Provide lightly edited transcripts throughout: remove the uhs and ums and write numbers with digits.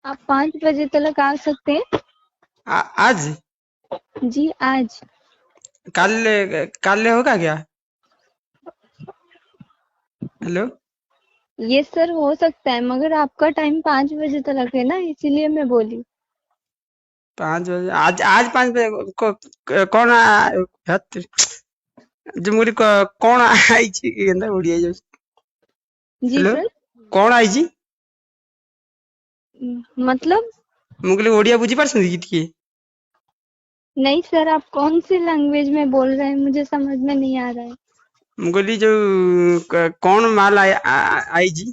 आप 5 बजे तक आ सकते हैं? आज? जी आज। कल? कल होगा क्या? हेलो। ये सर हो सकता है, मगर आपका टाइम 5 बजे तक है ना, इसीलिए मैं बोली। 5 बजे? आज 5 बजे कौन जो मुझे कौन आई ओडिया जो। जी हेलो। सर। कौन आई? मतलब? मुझे ओडिया बुझी पारछंती कि टिके? नहीं सर, आप कौन सी लैंग्वेज में बोल रहे हैं, मुझे समझ में नहीं आ रहा है। मुझे जो कौन माल आई जी?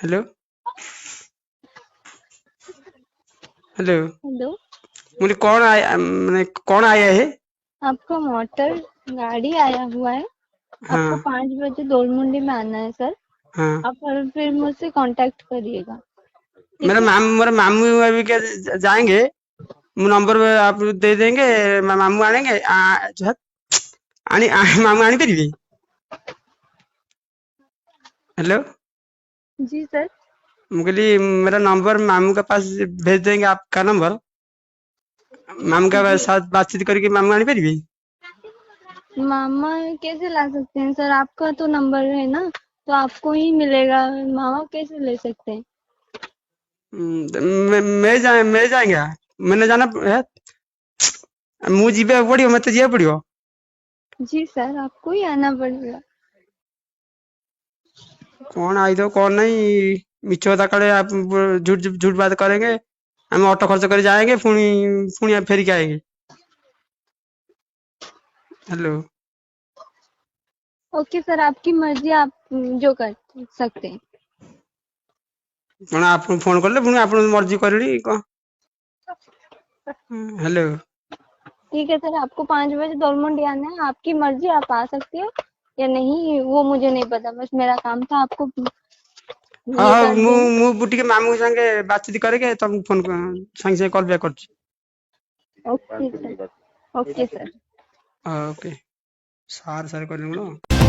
हेलो। हेलो। हेलो। मुझे कौन आया, मैंने कौन आया है? आपका मोटर गाड़ी आया हुआ है। आपको हाँ 5 बजे दोलमुंडी में आना है सर। हाँ। आप फिर मुझसे कांटेक्ट करिएगा। ठीक है। मेरे मामू अभी क्या जाएंगे। नंबर आप दे देंगे। मामू आनेंगे जो है, मामू आनी पारे? हेलो। जी सर। मुझे मेरा नंबर मामू के पास भेज देंगे, आपका नंबर। मामू के जी। साथ बातचीत करके मामू आनी पारे? मामा कैसे ला सकते हैं सर? आपका तो नंबर है ना, तो आपको ही मिलेगा। मामा कैसे ले सकते हैं? मैं जाएंगे। मैंने जाना है। ମୁଁ ଯିବାକୁ ପଡିବ, ମତେ ଯିବାକୁ ପଡିବ। जी सर, आपको ही आना पड़ेगा। कौन आई दो कौन नहीं। मिछ कथा काले आप झूठ झूठ बात करेंगे। हम ऑटो खर्च कर जाएंगे, पुणी पुणी फेर के आएंगे। हेलो। ओके सर, आपकी मर्जी, आप जो कर सकते हैं। कौन आप फोन कले पुणी आप मर्जी करनी कौन? हेलो। ठीक है सर, आपको 5 बजे दोलमुंडी आना है, आपकी मर्जी, आप आ सकते हो या नहीं वो मुझे नहीं पता, बस मेरा काम था आपको हाँ ये हाँ, कर ମୁଁ देना। ମୁଁ ଟିକେ ମାମୁଁ ସାଙ୍ଗେ ବାତଚିତ କରିके ତମକୁ ଫୋନ ସାଙ୍ଗେ ସାଙ୍ଗେ କଲ୍ ବ୍ୟାକ୍ କରୁଛି। Okay sir. Okay sir. Okay. Sir sir କହିଲେ କଣ?